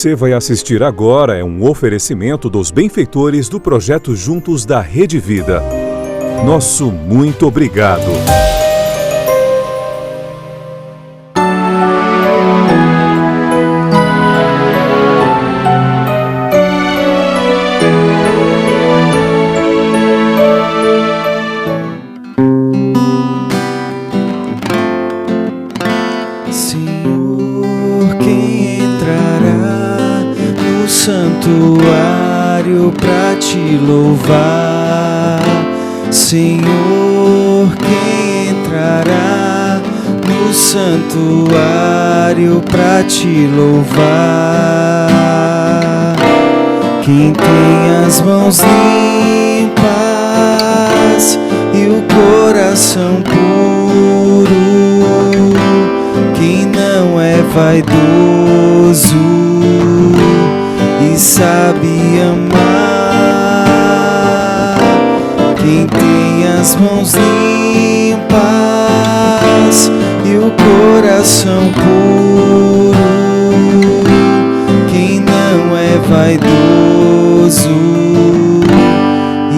Você vai assistir agora é um oferecimento dos benfeitores do projeto Juntos da Rede Vida. Nosso muito obrigado. Senhor, quem entrará no santuário pra te louvar? Senhor, quem entrará no santuário pra te louvar? Quem tem as mãos limpas e o coração puro, quem não é vaidoso e sabe amar, quem tem as mãos limpas e o coração puro, quem não é vaidoso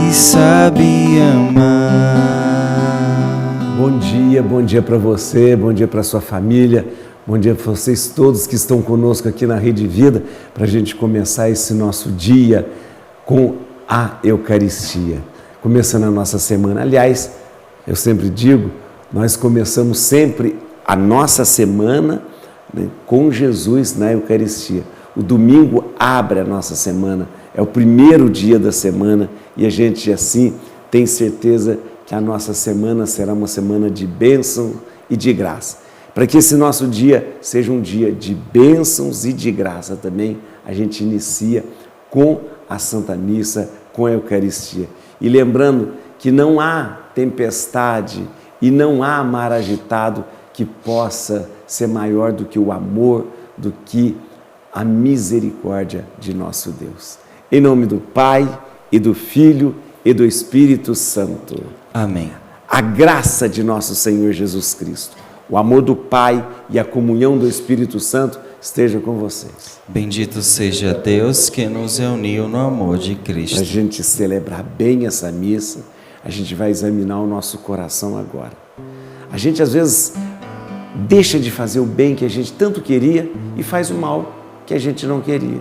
e sabe amar. Bom dia para você, bom dia para sua família, bom dia para vocês todos que estão conosco aqui na Rede Vida, para a gente começar esse nosso dia com a Eucaristia, começando a nossa semana. Aliás, eu sempre digo, nós começamos sempre a nossa semana, né, com Jesus na Eucaristia. O domingo abre a nossa semana, é o primeiro dia da semana e a gente assim tem certeza que a nossa semana será uma semana de bênção e de graça. Para que esse nosso dia seja um dia de bênçãos e de graça também, a gente inicia com a Santa Missa, com a Eucaristia. E lembrando que não há tempestade e não há mar agitado que possa ser maior do que o amor, do que a misericórdia de nosso Deus. Em nome do Pai, e do Filho, e do Espírito Santo. Amém. A graça de nosso Senhor Jesus Cristo, o amor do Pai e a comunhão do Espírito Santo estejam com vocês. Bendito seja Deus que nos reuniu no amor de Cristo. Para a gente celebrar bem essa missa, a gente vai examinar o nosso coração agora. A gente às vezes deixa de fazer o bem que a gente tanto queria e faz o mal que a gente não queria.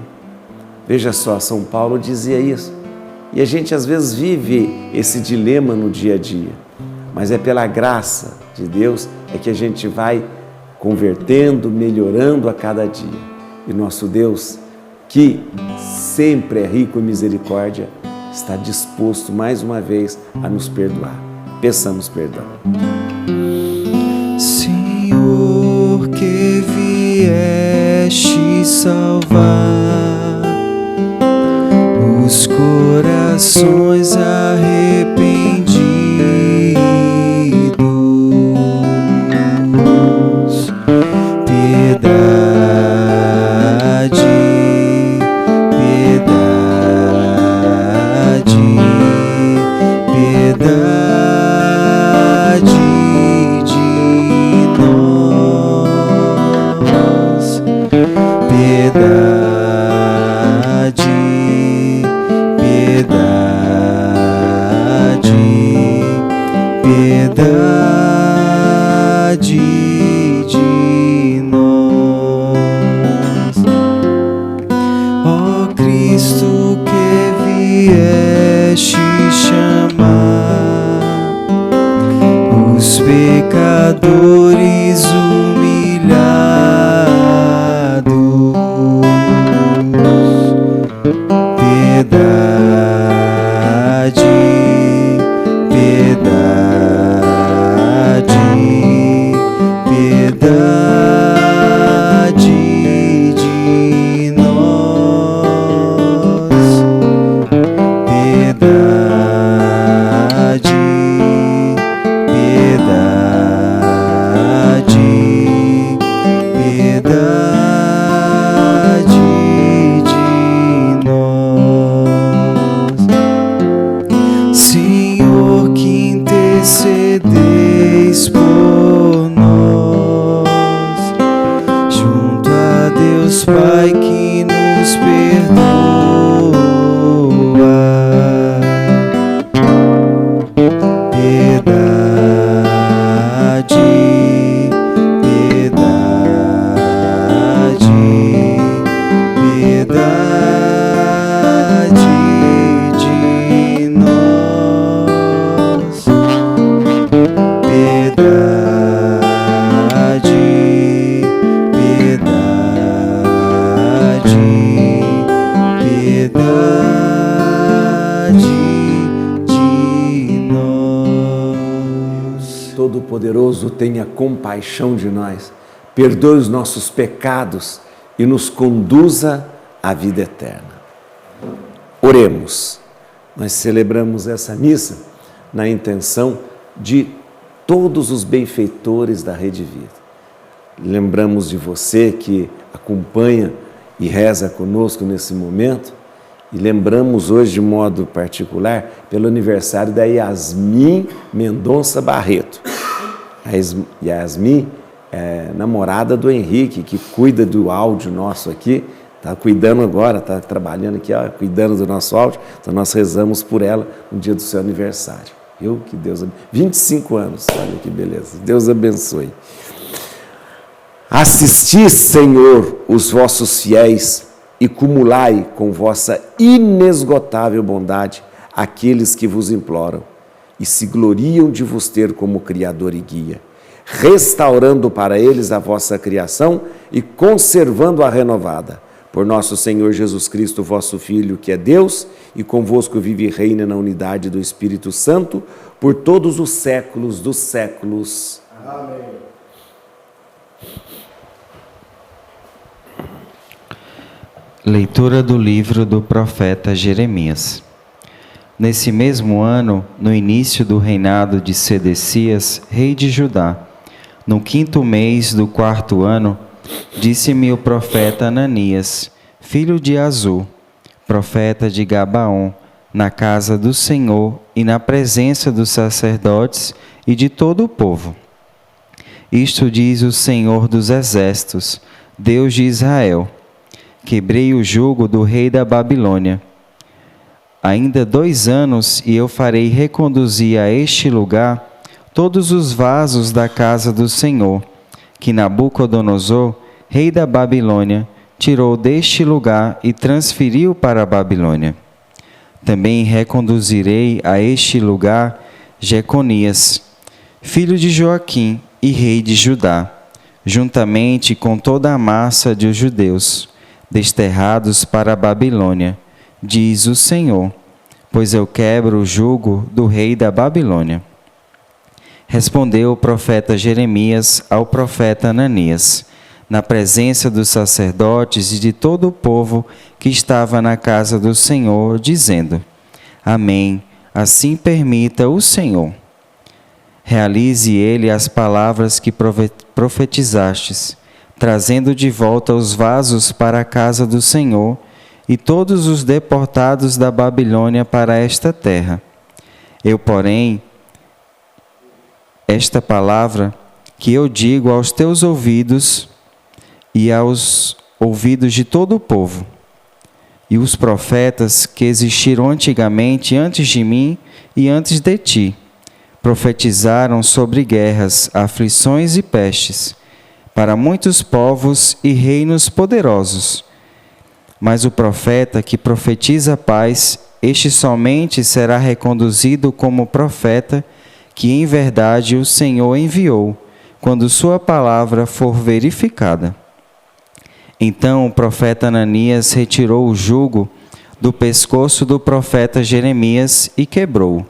Veja só, São Paulo dizia isso. E a gente às vezes vive esse dilema no dia a dia, mas é pela graça de Deus é que a gente vai convertendo, melhorando a cada dia. E nosso Deus, que sempre é rico em misericórdia, está disposto mais uma vez a nos perdoar. Peçamos perdão. Senhor, que vieste salvar os corações arrependidos, piedade, piedade, piedade de nós, piedade. Piedade de nós, ó Cristo que vieste chamar os pecadores humilhados, piedade, piedade de nós, piedade, piedade nos perdoa. Piedade, piedade, piedade de nós. Piedade, piedade, piedade de nós. Todo-Poderoso, tenha compaixão de nós, perdoe os nossos pecados e nos conduza à vida eterna. Oremos. Nós celebramos essa missa na intenção de todos os benfeitores da Rede Vida. Lembramos de você que acompanha e reza conosco nesse momento, e lembramos hoje de modo particular pelo aniversário da Yasmin Mendonça Barreto. A Yasmin é namorada do Henrique, que cuida do áudio nosso aqui, está cuidando agora, está trabalhando aqui, ó, cuidando do nosso áudio, então nós rezamos por ela no dia do seu aniversário. Que Deus abençoe. 25 anos, olha que beleza, Deus abençoe. Assisti, Senhor, os vossos fiéis e cumulai com vossa inesgotável bondade aqueles que vos imploram e se gloriam de vos ter como Criador e Guia, restaurando para eles a vossa criação e conservando-a renovada. Por nosso Senhor Jesus Cristo, vosso Filho, que é Deus, e convosco vive e reina na unidade do Espírito Santo, por todos os séculos dos séculos. Amém. Leitura do livro do profeta Jeremias. Nesse mesmo ano, no início do reinado de Sedecias, rei de Judá, no 5º mês do 4º ano, disse-me o profeta Ananias, filho de Azur, profeta de Gabaon, na casa do Senhor e na presença dos sacerdotes e de todo o povo. Isto diz o Senhor dos Exércitos, Deus de Israel: quebrei o jugo do rei da Babilônia. Ainda 2 anos e eu farei reconduzir a este lugar todos os vasos da casa do Senhor, que Nabucodonosor, rei da Babilônia, tirou deste lugar e transferiu para a Babilônia. Também reconduzirei a este lugar Jeconias, filho de Joaquim e rei de Judá, juntamente com toda a massa de judeus, desterrados para a Babilônia, diz o Senhor, pois eu quebro o jugo do rei da Babilônia. Respondeu o profeta Jeremias ao profeta Ananias, na presença dos sacerdotes e de todo o povo que estava na casa do Senhor, dizendo: Amém, assim permita o Senhor. Realize ele as palavras que profetizastes, trazendo de volta os vasos para a casa do Senhor e todos os deportados da Babilônia para esta terra. Eu, porém, esta palavra que eu digo aos teus ouvidos e aos ouvidos de todo o povo, e os profetas que existiram antigamente antes de mim e antes de ti, profetizaram sobre guerras, aflições e pestes, para muitos povos e reinos poderosos. Mas o profeta que profetiza paz, este somente será reconduzido como profeta que em verdade o Senhor enviou, quando sua palavra for verificada. Então o profeta Ananias retirou o jugo do pescoço do profeta Jeremias e quebrou.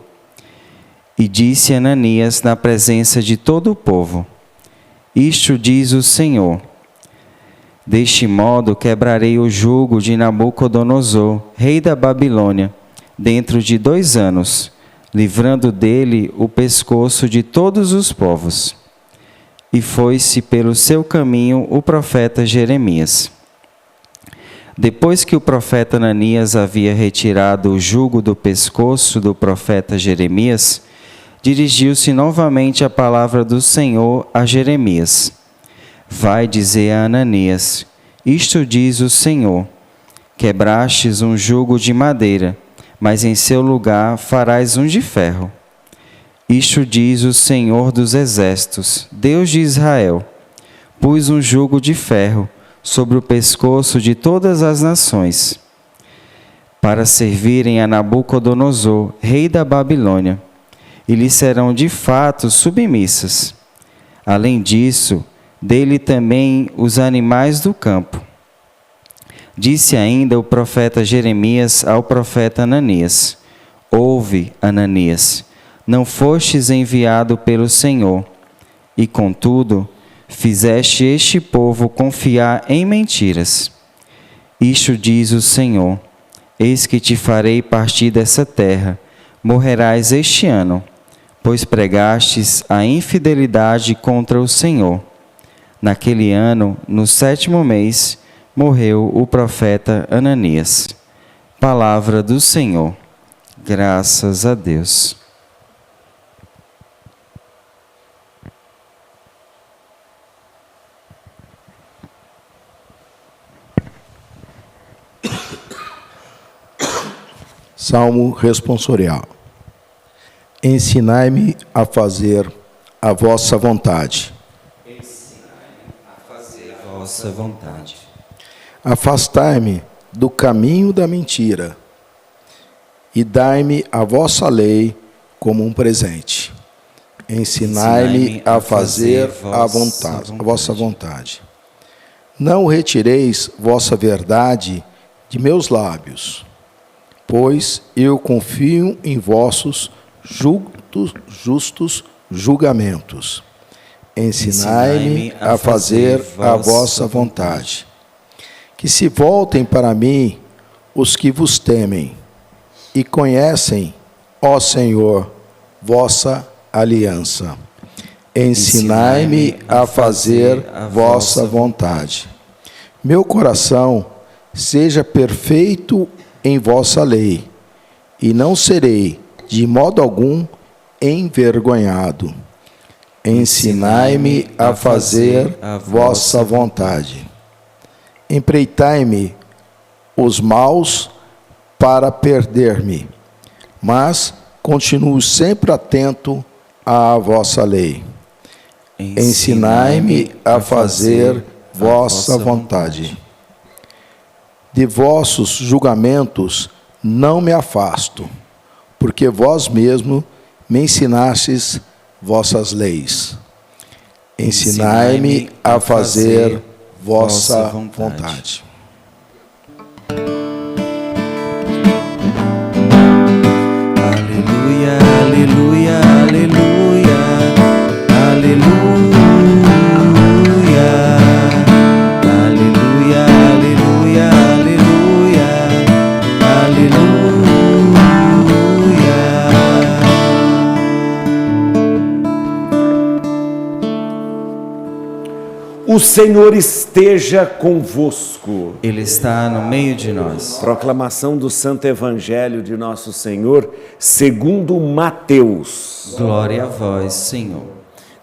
E disse Ananias na presença de todo o povo: Isto diz o Senhor: deste modo quebrarei o jugo de Nabucodonosor, rei da Babilônia, dentro de 2 anos, livrando dele o pescoço de todos os povos. E foi-se pelo seu caminho o profeta Jeremias. Depois que o profeta Ananias havia retirado o jugo do pescoço do profeta Jeremias, dirigiu-se novamente a palavra do Senhor a Jeremias: Vai dizer a Ananias: Isto diz o Senhor: Quebrastes um jugo de madeira, mas em seu lugar farás um de ferro. Isto diz o Senhor dos Exércitos, Deus de Israel: pus um jugo de ferro sobre o pescoço de todas as nações, para servirem a Nabucodonosor, rei da Babilônia, e lhe serão de fato submissas. Além disso, dele também os animais do campo. Disse ainda o profeta Jeremias ao profeta Ananias: ouve, Ananias, não fostes enviado pelo Senhor, e contudo, fizeste este povo confiar em mentiras. Isto diz o Senhor: eis que te farei partir dessa terra, morrerás este ano, pois pregastes a infidelidade contra o Senhor. Naquele ano, no 7º mês, morreu o profeta Ananias. Palavra do Senhor. Graças a Deus. Salmo responsorial. Ensinai-me a fazer a vossa vontade. Ensinai-me a fazer a vossa vontade. Afastai-me do caminho da mentira e dai-me a vossa lei como um presente. Ensinai-me a fazer a vossa vontade. Não retireis vossa verdade de meus lábios, pois eu confio em vossos justos julgamentos. Ensinai-me a fazer a vossa vontade. Que se voltem para mim os que vos temem e conhecem, ó Senhor, vossa aliança. Ensinai-me a fazer a vossa vontade. Meu coração seja perfeito em vossa lei, e não serei, de modo algum, envergonhado. Ensinai-me a fazer a vossa vontade. Empreitai-me os maus para perder-me, mas continuo sempre atento à vossa lei. Ensinai-me a fazer vossa vontade. De vossos julgamentos não me afasto, porque vós mesmo me ensinastes vossas leis. Ensinai-me a fazer vossa vontade. Aleluia, aleluia, aleluia, aleluia, aleluia, aleluia, aleluia, O Senhor esteja convosco. Ele está no meio de nós. Proclamação do Santo Evangelho de Nosso Senhor, segundo Mateus. Glória a vós, Senhor.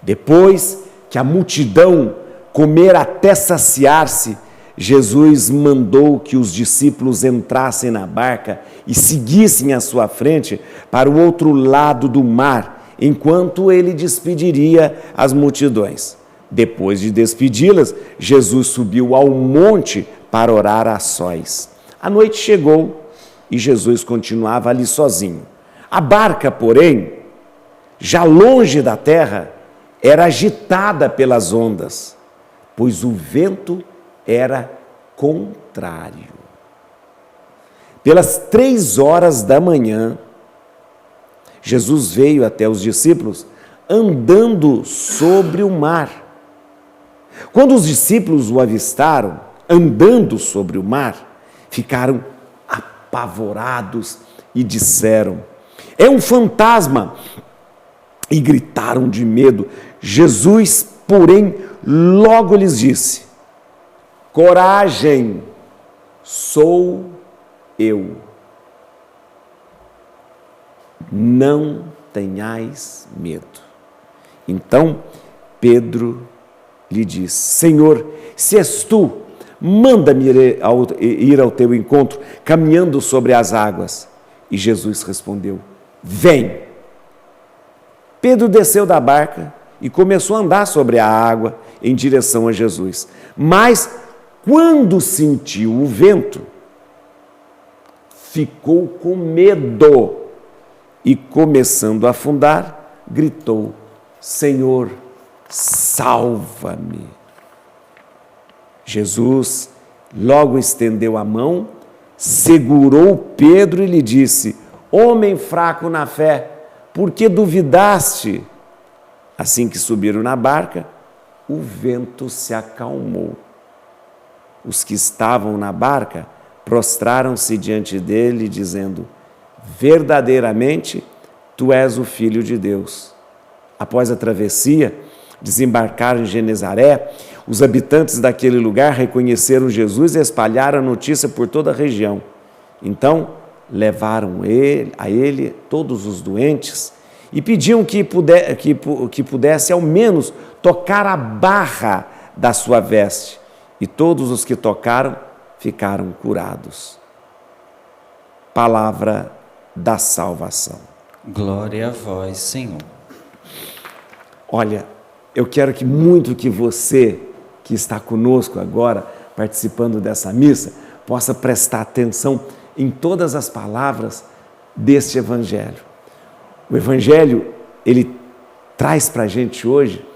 Depois que a multidão comer até saciar-se, Jesus mandou que os discípulos entrassem na barca e seguissem à sua frente para o outro lado do mar, enquanto ele despediria as multidões. Depois de despedi-las, Jesus subiu ao monte para orar a sós. A noite chegou e Jesus continuava ali sozinho. A barca, porém, já longe da terra, era agitada pelas ondas, pois o vento era contrário. Pelas 3 horas da manhã, Jesus veio até os discípulos andando sobre o mar. Quando os discípulos o avistaram andando sobre o mar, ficaram apavorados e disseram: é um fantasma! E gritaram de medo. Jesus, porém, logo lhes disse: coragem, sou eu. Não tenhais medo. Então Pedro lhe disse: Senhor, se és tu, manda-me ir ao teu encontro, caminhando sobre as águas. E Jesus respondeu: vem. Pedro desceu da barca e começou a andar sobre a água em direção a Jesus. Mas, quando sentiu o vento, ficou com medo e, começando a afundar, gritou: Senhor, salva-me. Jesus logo estendeu a mão, segurou Pedro e lhe disse: homem fraco na fé, por que duvidaste? Assim que subiram na barca, o vento se acalmou. Os que estavam na barca prostraram-se diante dele, dizendo: verdadeiramente, tu és o Filho de Deus. Após a travessia, desembarcaram em Genezaré. Os habitantes daquele lugar reconheceram Jesus e espalharam a notícia por toda a região. Então, levaram a ele todos os doentes e pediam que pudesse ao menos tocar a barra da sua veste. E todos os que tocaram ficaram curados. Palavra da salvação. Glória a vós, Senhor. Olha, eu quero muito que você que está conosco agora, participando dessa missa, possa prestar atenção em todas as palavras deste Evangelho. O Evangelho, ele traz para a gente hoje,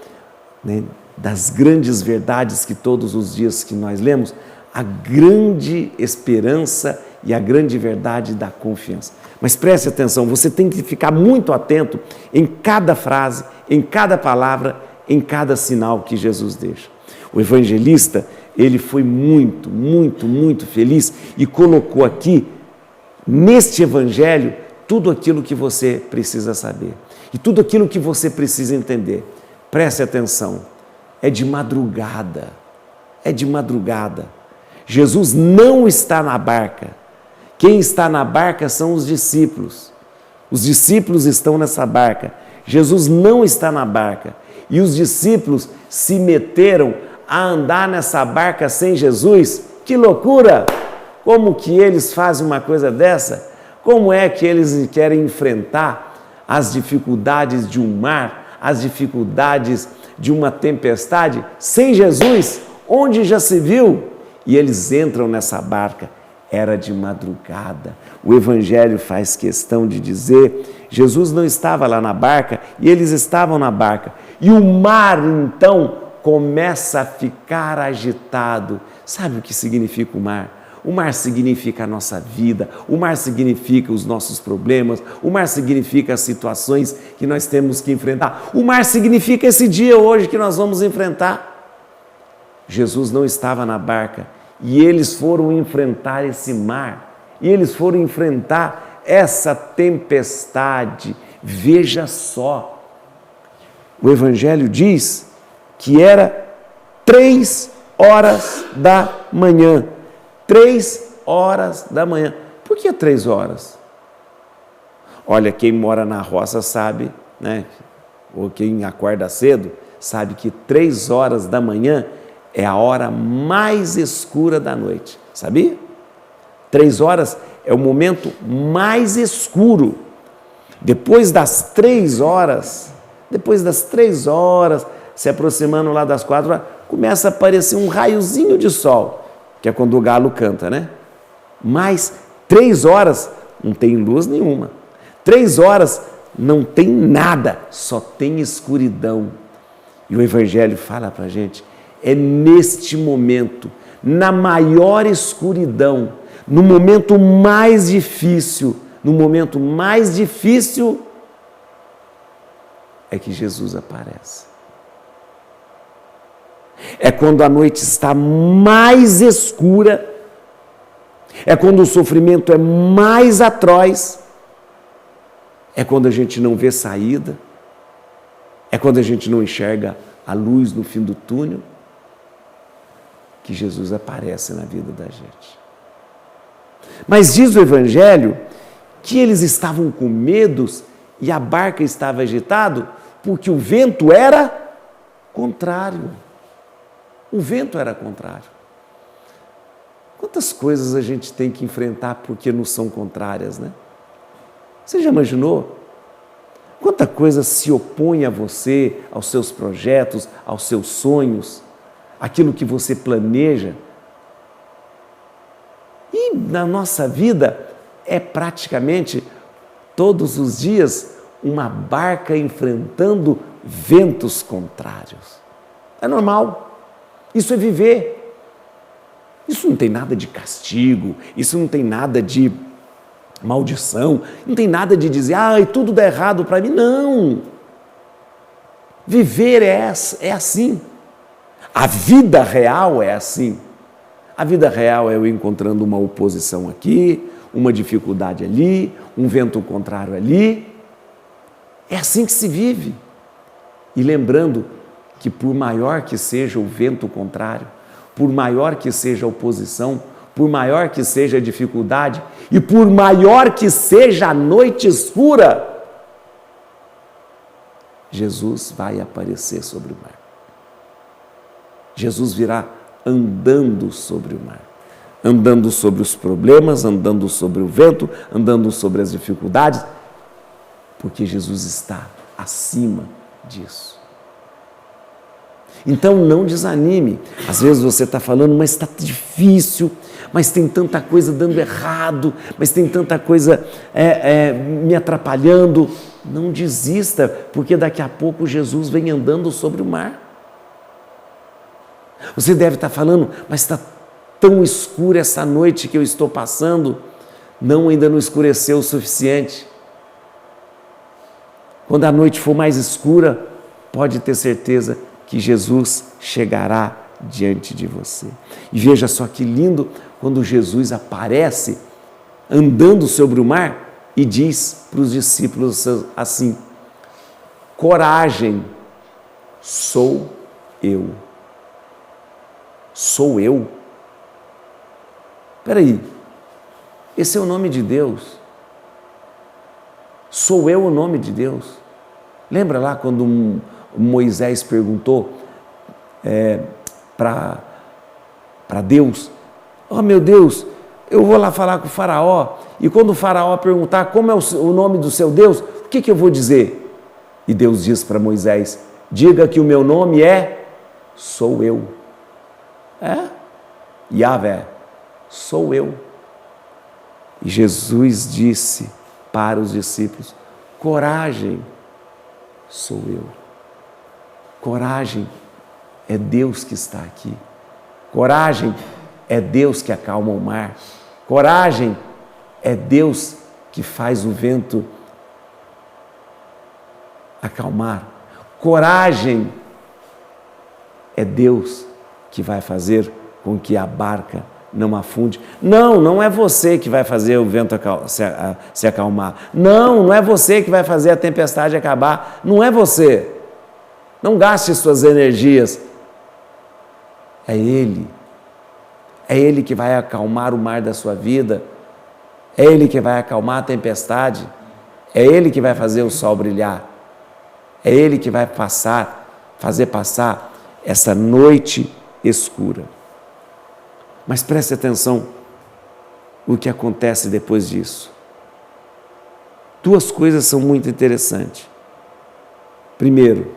né, das grandes verdades que todos os dias que nós lemos, a grande esperança e a grande verdade da confiança. Mas preste atenção, você tem que ficar muito atento em cada frase, em cada palavra, em cada sinal que Jesus deixa. O evangelista, ele foi muito feliz e colocou aqui, neste evangelho, tudo aquilo que você precisa saber e tudo aquilo que você precisa entender. Preste atenção, é de madrugada. Jesus não está na barca. Quem está na barca são os discípulos. Os discípulos estão nessa barca. Jesus não está na barca. E os discípulos se meteram a andar nessa barca sem Jesus. Que loucura! Como que eles fazem uma coisa dessa? Como é que eles querem enfrentar as dificuldades de um mar, as dificuldades de uma tempestade sem Jesus? Onde já se viu? E eles entram nessa barca. Era de madrugada. O Evangelho faz questão de dizer, Jesus não estava lá na barca e eles estavam na barca. E o mar, então, começa a ficar agitado. Sabe o que significa o mar? O mar significa a nossa vida, o mar significa os nossos problemas, o mar significa as situações que nós temos que enfrentar. O mar significa esse dia hoje que nós vamos enfrentar. Jesus não estava na barca. E eles foram enfrentar esse mar, e eles foram enfrentar essa tempestade. Veja só, o Evangelho diz que era 3 horas da manhã. 3 horas da manhã. Por que 3 horas? Olha, quem mora na roça sabe, né? Ou quem acorda cedo, sabe que 3 horas da manhã é a hora mais escura da noite, sabia? 3 horas é o momento mais escuro. Depois das 3 horas, se aproximando lá das 4 horas, começa a aparecer um raiozinho de sol, que é quando o galo canta, né? Mas 3 horas não tem luz nenhuma. 3 horas não tem nada, só tem escuridão. E o Evangelho fala para a gente, é neste momento, na maior escuridão, no momento mais difícil, é que Jesus aparece. É quando a noite está mais escura, é quando o sofrimento é mais atroz, é quando a gente não vê saída, é quando a gente não enxerga a luz no fim do túnel, que Jesus aparece na vida da gente. Mas diz o Evangelho que eles estavam com medos e a barca estava agitada porque o vento era contrário. O vento era contrário. Quantas coisas a gente tem que enfrentar porque nos são contrárias, né? Você já imaginou? Quanta coisa se opõe a você, aos seus projetos, aos seus sonhos, aquilo que você planeja. E na nossa vida é praticamente todos os dias uma barca enfrentando ventos contrários. É normal. Isso é viver. Isso não tem nada de castigo, isso não tem nada de maldição, não tem nada de dizer, tudo dá errado para mim. Não. Viver é assim. A vida real é assim. A vida real é eu encontrando uma oposição aqui, uma dificuldade ali, um vento contrário ali. É assim que se vive. E lembrando que por maior que seja o vento contrário, por maior que seja a oposição, por maior que seja a dificuldade e por maior que seja a noite escura, Jesus vai aparecer sobre o mar. Jesus virá andando sobre o mar, andando sobre os problemas, andando sobre o vento, andando sobre as dificuldades, porque Jesus está acima disso. Então não desanime. Às vezes você está falando, mas está difícil, mas tem tanta coisa dando errado, mas tem tanta coisa me atrapalhando. Não desista, porque daqui a pouco Jesus vem andando sobre o mar. Você deve estar falando, mas está tão escuro essa noite que eu estou passando. Não, ainda não escureceu o suficiente. Quando a noite for mais escura, pode ter certeza que Jesus chegará diante de você. E veja só que lindo quando Jesus aparece andando sobre o mar e diz para os discípulos assim: coragem, sou eu. Sou eu? Espera aí, esse é o nome de Deus. Sou eu o nome de Deus. Lembra lá quando Moisés perguntou para Deus: oh meu Deus, eu vou lá falar com o faraó, e quando o faraó perguntar como é o nome do seu Deus, o que eu vou dizer? E Deus diz para Moisés: diga que o meu nome é Sou Eu. Yahvé, sou eu. E Jesus disse para os discípulos: coragem, sou eu. Coragem é Deus que está aqui. Coragem é Deus que acalma o mar. Coragem é Deus que faz o vento acalmar. Coragem é Deus que vai fazer com que a barca não afunde. Não é você que vai fazer o vento se acalmar. Não é você que vai fazer a tempestade acabar. Não é você. Não gaste suas energias. É Ele. É Ele que vai acalmar o mar da sua vida. É Ele que vai acalmar a tempestade. É Ele que vai fazer o sol brilhar. É Ele que vai fazer passar essa noite escura. Mas preste atenção o que acontece depois disso. Duas coisas são muito interessantes. Primeiro,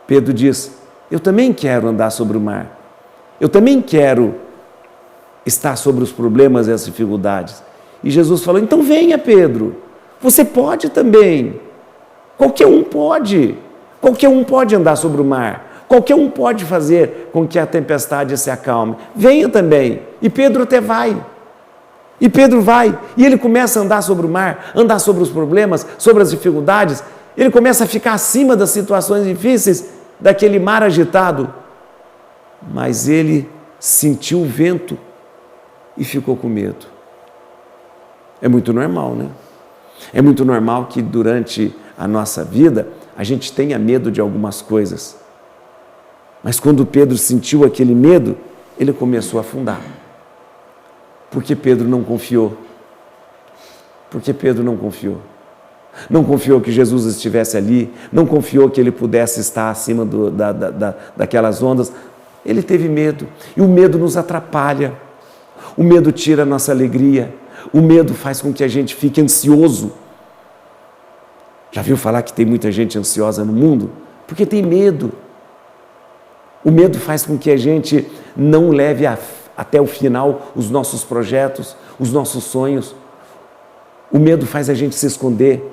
Pedro diz: eu também quero andar sobre o mar. Eu também quero estar sobre os problemas e as dificuldades. E Jesus falou: então venha, Pedro. Você pode também. Qualquer um pode. Qualquer um pode andar sobre o mar. Qualquer um pode fazer com que a tempestade se acalme. Venha também. E Pedro até vai. E Pedro vai. E ele começa a andar sobre o mar, andar sobre os problemas, sobre as dificuldades. Ele começa a ficar acima das situações difíceis, daquele mar agitado. Mas ele sentiu o vento e ficou com medo. É muito normal, né? É muito normal que durante a nossa vida a gente tenha medo de algumas coisas. Mas quando Pedro sentiu aquele medo, ele começou a afundar. Porque Pedro não confiou. Porque Pedro não confiou. Não confiou que Jesus estivesse ali, não confiou que ele pudesse estar acima daquelas ondas. Ele teve medo. E o medo nos atrapalha. O medo tira a nossa alegria. O medo faz com que a gente fique ansioso. Já viu falar que tem muita gente ansiosa no mundo? Porque tem medo. O medo faz com que a gente não leve até o final os nossos projetos, os nossos sonhos. O medo faz a gente se esconder.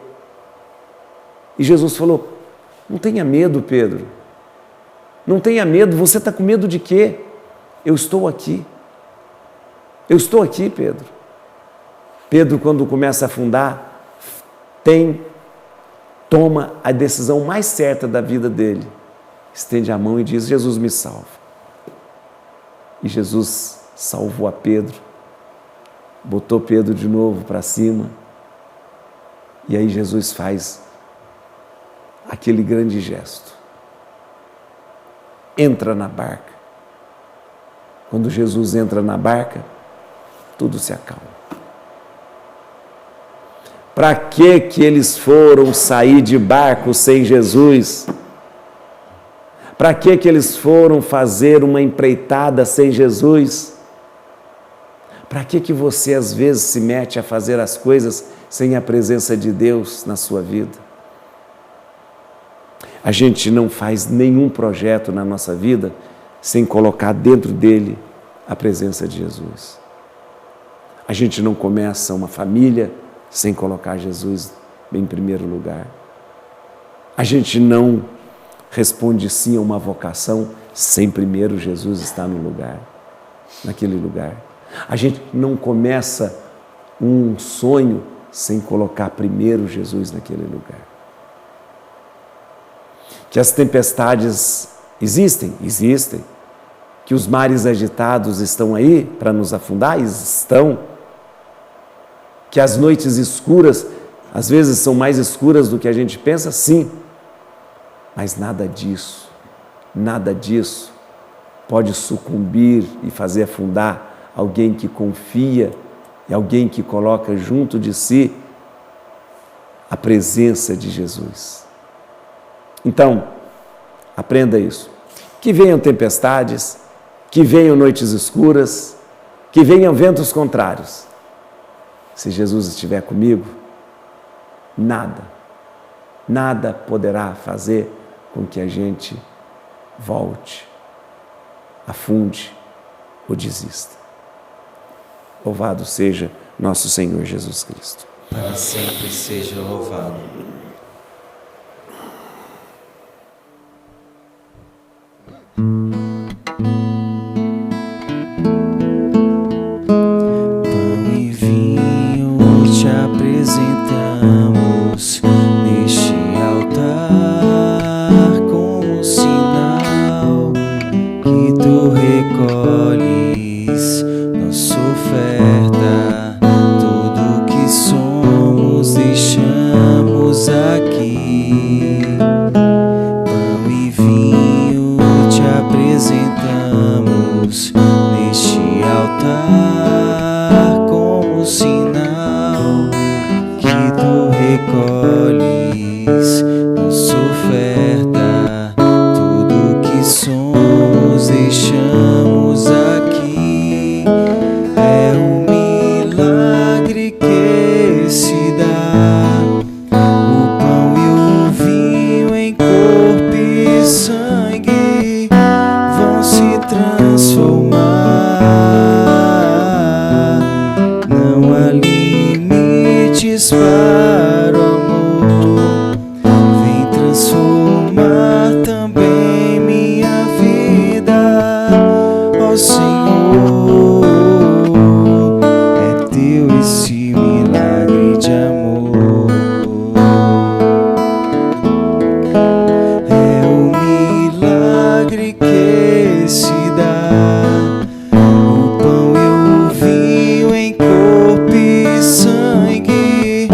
E Jesus falou, não tenha medo, Pedro. Não tenha medo. Você está com medo de quê? Eu estou aqui. Eu estou aqui, Pedro. Pedro, quando começa a afundar, toma a decisão mais certa da vida dele. Estende a mão e diz, Jesus, me salva. E Jesus salvou a Pedro, botou Pedro de novo para cima. E aí Jesus faz aquele grande gesto. Entra na barca. Quando Jesus entra na barca, tudo se acalma. Para que eles foram sair de barco sem Jesus? Para que eles foram fazer uma empreitada sem Jesus? Para que você às vezes se mete a fazer as coisas sem a presença de Deus na sua vida? A gente não faz nenhum projeto na nossa vida sem colocar dentro dele a presença de Jesus. A gente não começa uma família sem colocar Jesus em primeiro lugar. A gente não responde sim a uma vocação sem primeiro Jesus estar no lugar, naquele lugar. A gente não começa um sonho sem colocar primeiro Jesus naquele lugar. Que as tempestades existem? Existem. Que os mares agitados estão aí para nos afundar? Estão. Que as noites escuras, às vezes são mais escuras do que a gente pensa? Sim. Mas nada disso pode sucumbir e fazer afundar alguém que confia e alguém que coloca junto de si a presença de Jesus. Então, aprenda isso. Que venham tempestades, que venham noites escuras, que venham ventos contrários. Se Jesus estiver comigo, nada poderá fazer com que a gente volte, afunde ou desista. Louvado seja nosso Senhor Jesus Cristo. Para sempre seja louvado. Pão e vinho te apresentamos neste altar como sinal que tu recolhes nossa oferta. Tudo que somos deixamos aqui. Pão e vinho te apresentamos neste altar como sinal que tu recolhes nossa oferta. Tudo que somos deixamos aqui. É um milagre que se dá, o pão e o vinho em corpo e sangue vão se transformar. Não há limites para o amor, vem transformar também minha vida, ó Senhor. É teu esse milagre de amor. É o milagre que se dá, o pão e o vinho em corpo e sangue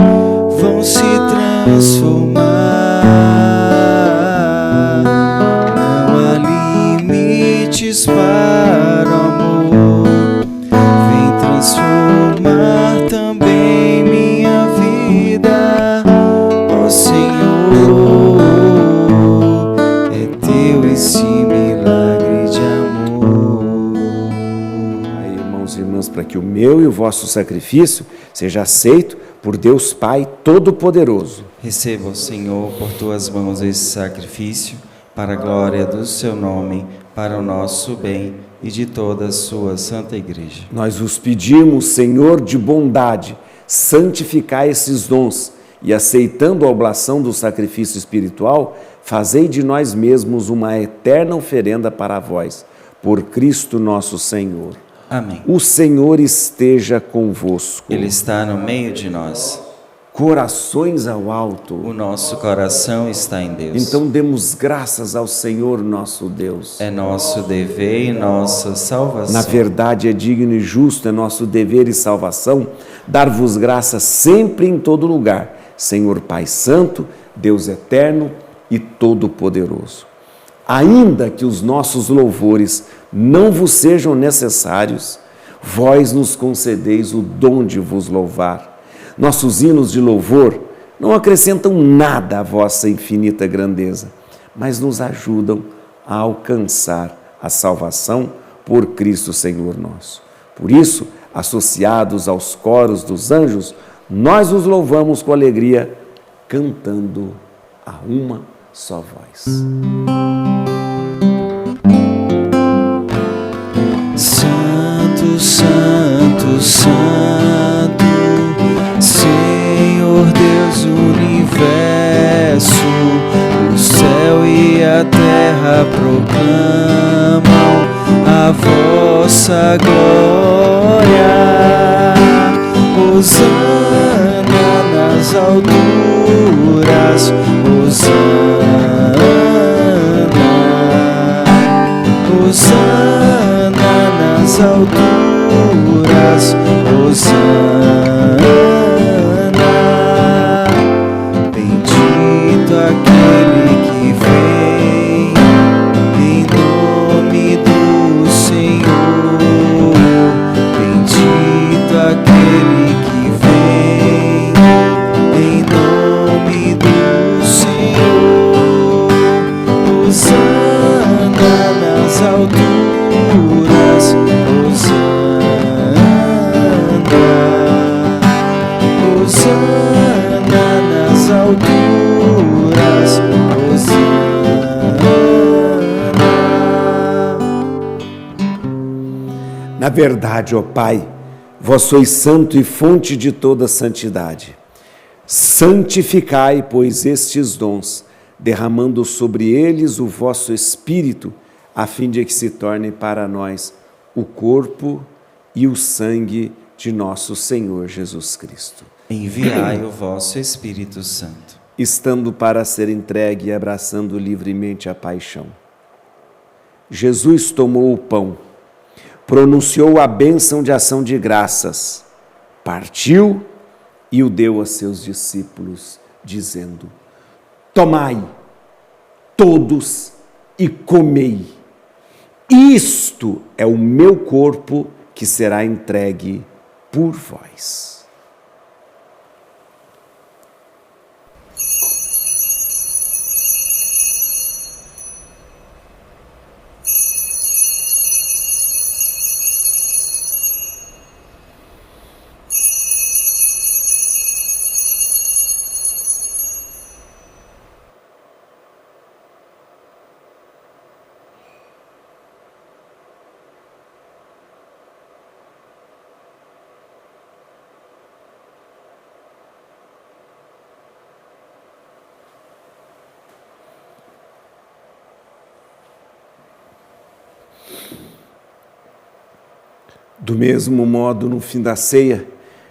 vosso sacrifício seja aceito por Deus Pai Todo-Poderoso. Receba, Senhor, por tuas mãos esse sacrifício, para a glória do seu nome, para o nosso bem e de toda a sua santa igreja. Nós vos pedimos, Senhor de bondade, santificai esses dons e, aceitando a oblação do sacrifício espiritual, fazei de nós mesmos uma eterna oferenda para vós, por Cristo nosso Senhor. Amém. O Senhor esteja convosco. Ele está no meio de nós. Corações ao alto. O nosso coração está em Deus. Então demos graças ao Senhor nosso Deus. É nosso dever e nossa salvação. Na verdade, é digno e justo, é nosso dever e salvação, dar-vos graças sempre e em todo lugar, Senhor Pai Santo, Deus Eterno e Todo-Poderoso. Ainda que os nossos louvores não vos sejam necessários, vós nos concedeis o dom de vos louvar. Nossos hinos de louvor não acrescentam nada à vossa infinita grandeza, mas nos ajudam a alcançar a salvação por Cristo Senhor nosso. Por isso, associados aos coros dos anjos, nós os louvamos com alegria, cantando a uma só voz. Santo, Santo, Santo, Senhor Deus do universo, o céu e a terra proclamam a vossa glória. Hosana nas alturas, Hosana, Hosana nas alturas, Hosana. Bendito aquele que vem em nome do Senhor. Bendito aquele que vem em nome do Senhor. Hosana nas alturas, Hosana, Hosana nas alturas, Hosana. Na verdade, ó Pai, vós sois santo e fonte de toda santidade. Santificai, pois, estes dons, derramando sobre eles o vosso Espírito, a fim de que se tornem para nós o corpo e o sangue de nosso Senhor Jesus Cristo. Enviai o vosso Espírito Santo. Estando para ser entregue e abraçando livremente a paixão. Jesus tomou o pão, pronunciou a bênção de ação de graças, partiu e o deu a seus discípulos, dizendo: tomai, todos, e comei. Isto é o meu corpo que será entregue por vós. Do mesmo modo, no fim da ceia,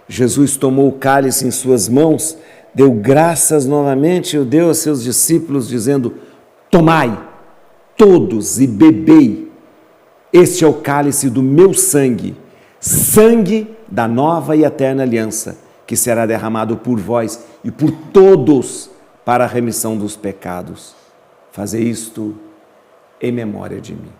Jesus tomou o cálice em suas mãos, deu graças novamente e o deu a seus discípulos, dizendo: tomai, todos, e bebei. Este é o cálice do meu sangue, sangue da nova e eterna aliança, que será derramado por vós e por todos para a remissão dos pecados. Fazei isto em memória de mim.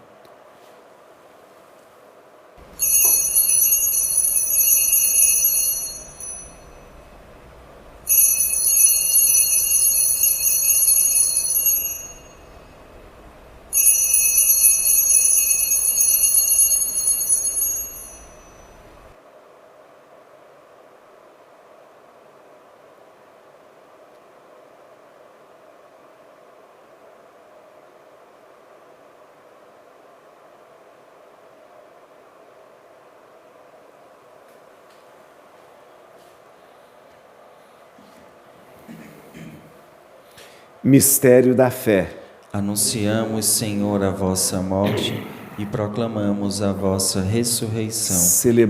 Mistério da fé. Anunciamos, Senhor, a vossa morte e proclamamos a vossa ressurreição.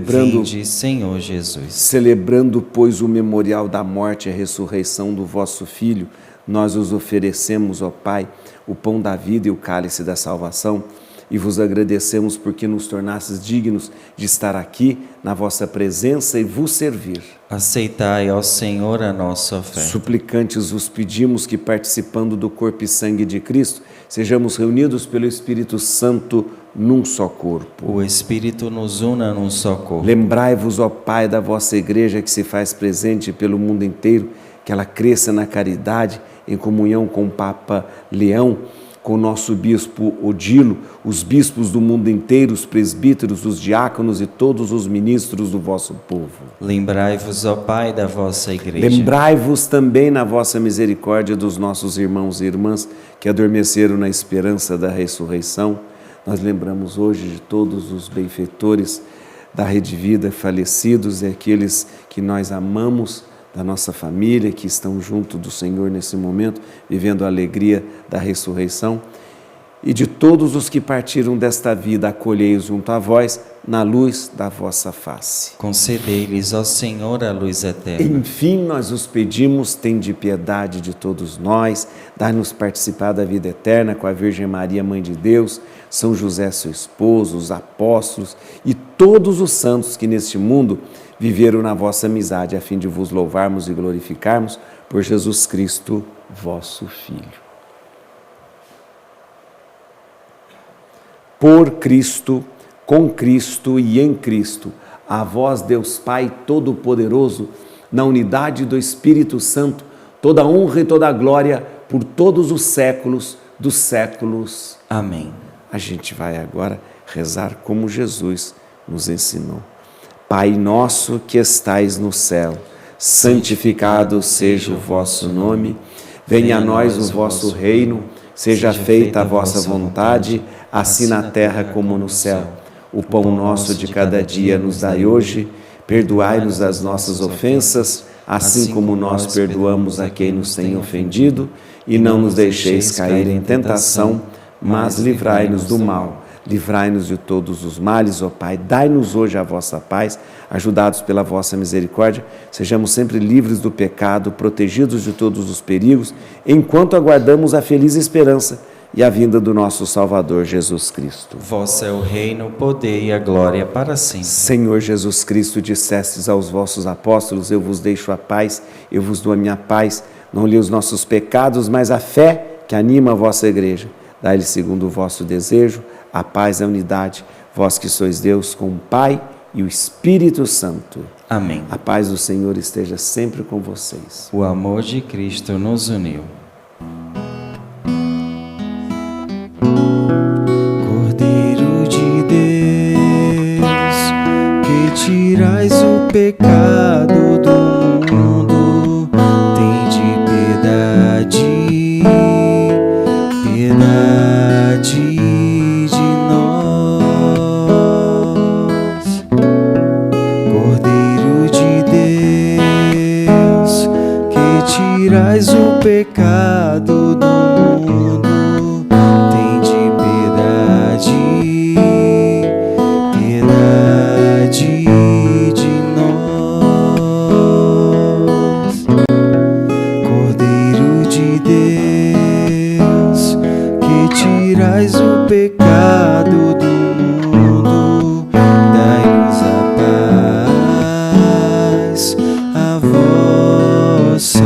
Vinde, Senhor Jesus. Celebrando, pois, o memorial da morte e a ressurreição do vosso Filho, nós os oferecemos, ó Pai, o pão da vida e o cálice da salvação, e vos agradecemos porque nos tornastes dignos de estar aqui na vossa presença e vos servir. Aceitai, ó Senhor, a nossa oferta. Suplicantes vos pedimos que, participando do corpo e sangue de Cristo, sejamos reunidos pelo Espírito Santo num só corpo. O Espírito nos una num só corpo. Lembrai-vos, ó Pai, da vossa Igreja que se faz presente pelo mundo inteiro, que ela cresça na caridade, em comunhão com o Papa Leão, com o nosso Bispo Odilo, os bispos do mundo inteiro, os presbíteros, os diáconos e todos os ministros do vosso povo. Lembrai-vos, ó Pai, da vossa Igreja. Lembrai-vos também na vossa misericórdia dos nossos irmãos e irmãs que adormeceram na esperança da ressurreição. Nós lembramos hoje de todos os benfeitores da Rede Vida falecidos e aqueles que nós amamos, da nossa família, que estão junto do Senhor nesse momento, vivendo a alegria da ressurreição, e de todos os que partiram desta vida, acolhei-os junto a vós, na luz da vossa face. Concedei-lhes, ó Senhor, a luz eterna. Enfim, nós os pedimos, tende piedade de todos nós, dai-nos participar da vida eterna com a Virgem Maria, Mãe de Deus, São José, seu esposo, os apóstolos e todos os santos que neste mundo viveram na vossa amizade, a fim de vos louvarmos e glorificarmos por Jesus Cristo, vosso Filho. Por Cristo, com Cristo e em Cristo, a vós, Deus Pai Todo-Poderoso, na unidade do Espírito Santo, toda honra e toda glória por todos os séculos dos séculos. Amém. A gente vai agora rezar como Jesus nos ensinou. Pai nosso que estais no céu, santificado seja o vosso nome, venha a nós o vosso reino, seja feita a vossa vontade, assim na terra como no céu. O pão nosso de cada dia nos dai hoje, perdoai-nos as nossas ofensas, assim como nós perdoamos a quem nos tem ofendido, e não nos deixeis cair em tentação, mas livrai-nos do mal. Livrai-nos de todos os males, ó Pai, dai-nos hoje a vossa paz, ajudados pela vossa misericórdia, sejamos sempre livres do pecado, protegidos de todos os perigos, enquanto aguardamos a feliz esperança e a vinda do nosso Salvador Jesus Cristo. Vosso é o reino, o poder e a glória para sempre. Senhor Jesus Cristo, dissestes aos vossos apóstolos, eu vos deixo a paz, eu vos dou a minha paz, não lhe os nossos pecados, mas a fé que anima a vossa Igreja. Dai-lhe segundo o vosso desejo, a paz e a unidade, vós que sois Deus com o Pai e o Espírito Santo. Amém. A paz do Senhor esteja sempre com vocês. O amor de Cristo nos uniu. Cordeiro de Deus, que tirais o pecado do mundo, tende piedade, piedade de nós. Cordeiro de Deus, que tirais o pecado do mundo, tende piedade, piedade de nós. Cordeiro de Deus, que tirais o pecado do mundo, dai-nos a paz, a vossa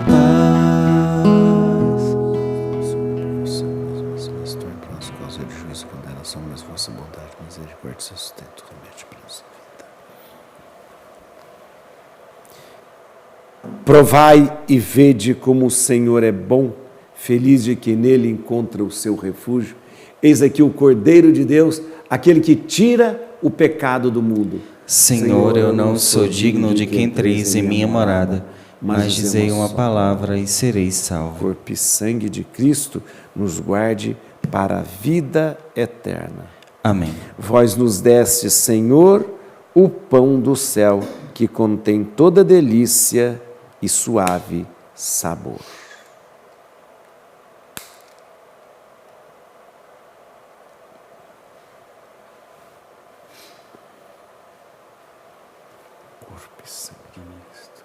paz. Mas torne para nós causa de juízo e condenação, mas vossa bondade, misericórdia e sustento, remete para a nossa vida. Provai e vede como o Senhor é bom, feliz de quem nele encontra o seu refúgio. Eis aqui o Cordeiro de Deus, aquele que tira o pecado do mundo. Senhor, eu não sou digno de que entreis em minha morada, mas dizei uma palavra e serei salvo. Corpo e sangue de Cristo nos guarde para a vida eterna. Amém. Vós nos deste, Senhor, o pão do céu, que contém toda delícia e suave sabor. Corpo e sangue de Cristo.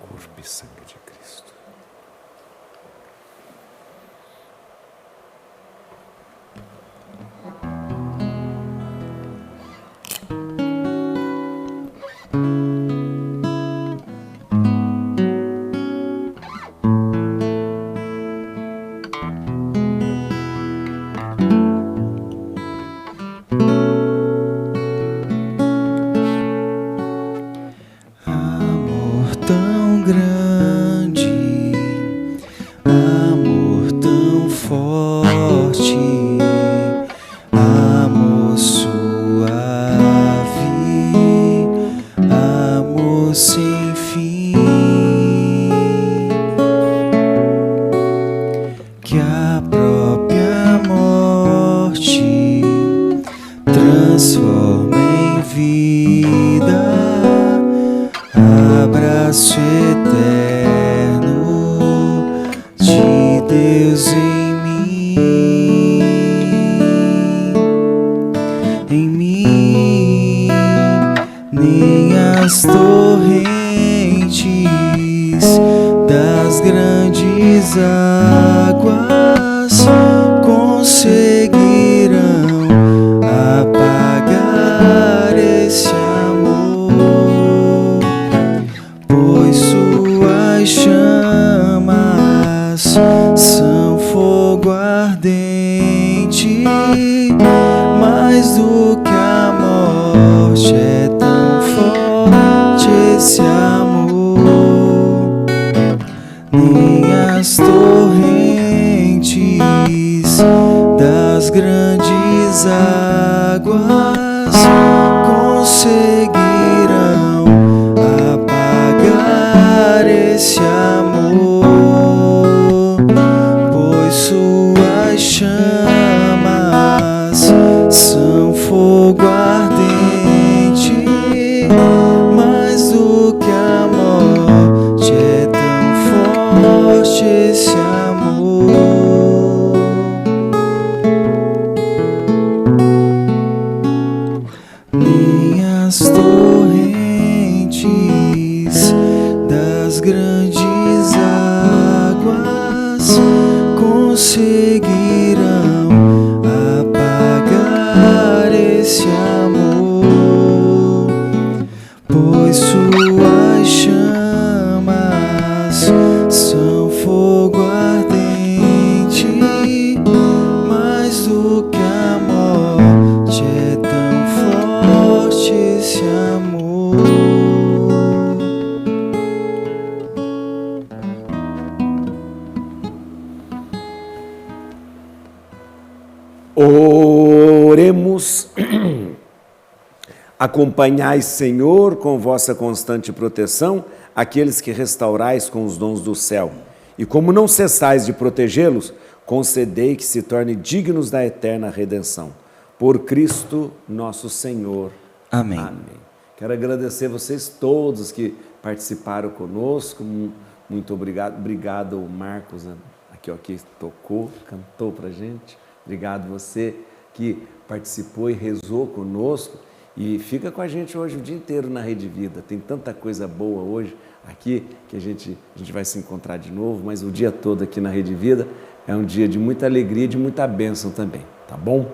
Corpo e sangue de Cristo. Transforma em vida, abraço eterno de Deus em mim, nem as torrentes das grandes águas conseguirão apagar esse amor, pois suas chamas são fogo ardente, mais do que a morte é tão forte esse amor, nem as torrentes das grandes águas conseguirão apagar esse amor, pois suas chamas são fogo ardente, mais do que a morte é tão forte esse amor. Nem as torrentes das grandes águas conseguirão apagar esse amor, pois suas chamas são fogo ardente, mais do que a morte é tão forte esse amor. Oremos. Acompanhai, Senhor, com vossa constante proteção aqueles que restaurais com os dons do céu. E como não cessais de protegê-los, concedei que se tornem dignos da eterna redenção. Por Cristo nosso Senhor. Amém. Amém. Quero agradecer vocês todos que participaram conosco. Muito obrigado. Obrigado, Marcos, aqui que tocou, cantou pra gente. Obrigado você que participou e rezou conosco. E fica com a gente hoje o dia inteiro na Rede Vida. Tem tanta coisa boa hoje aqui que a gente vai se encontrar de novo, mas o dia todo aqui na Rede Vida é um dia de muita alegria e de muita bênção também, tá bom?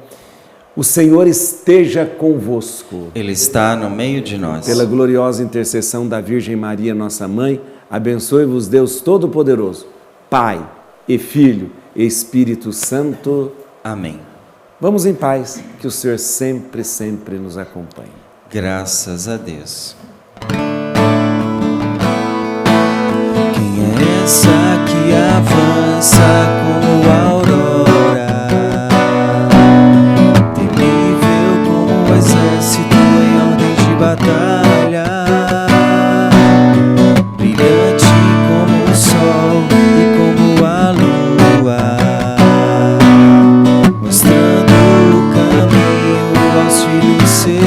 O Senhor esteja convosco. Ele está no meio de nós. Pela gloriosa intercessão da Virgem Maria, nossa Mãe, abençoe-vos Deus Todo-Poderoso, Pai e Filho e Espírito Santo. Amém. Vamos em paz, que o Senhor sempre, sempre nos acompanhe. Graças a Deus. Quem é essa que avança como a aurora, temível como o exército em ordem de batalha, brilhante como o sol e como a lua, mostrando o caminho aos filhos seus.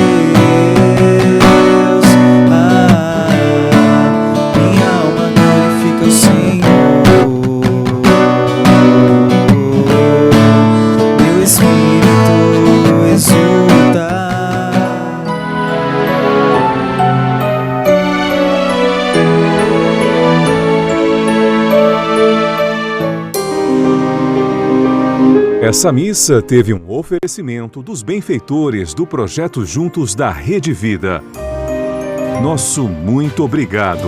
Minha alma glorifica o Senhor, meu espírito Essa missa teve um oferecimento dos benfeitores do projeto Juntos da Rede Vida. Nosso muito obrigado.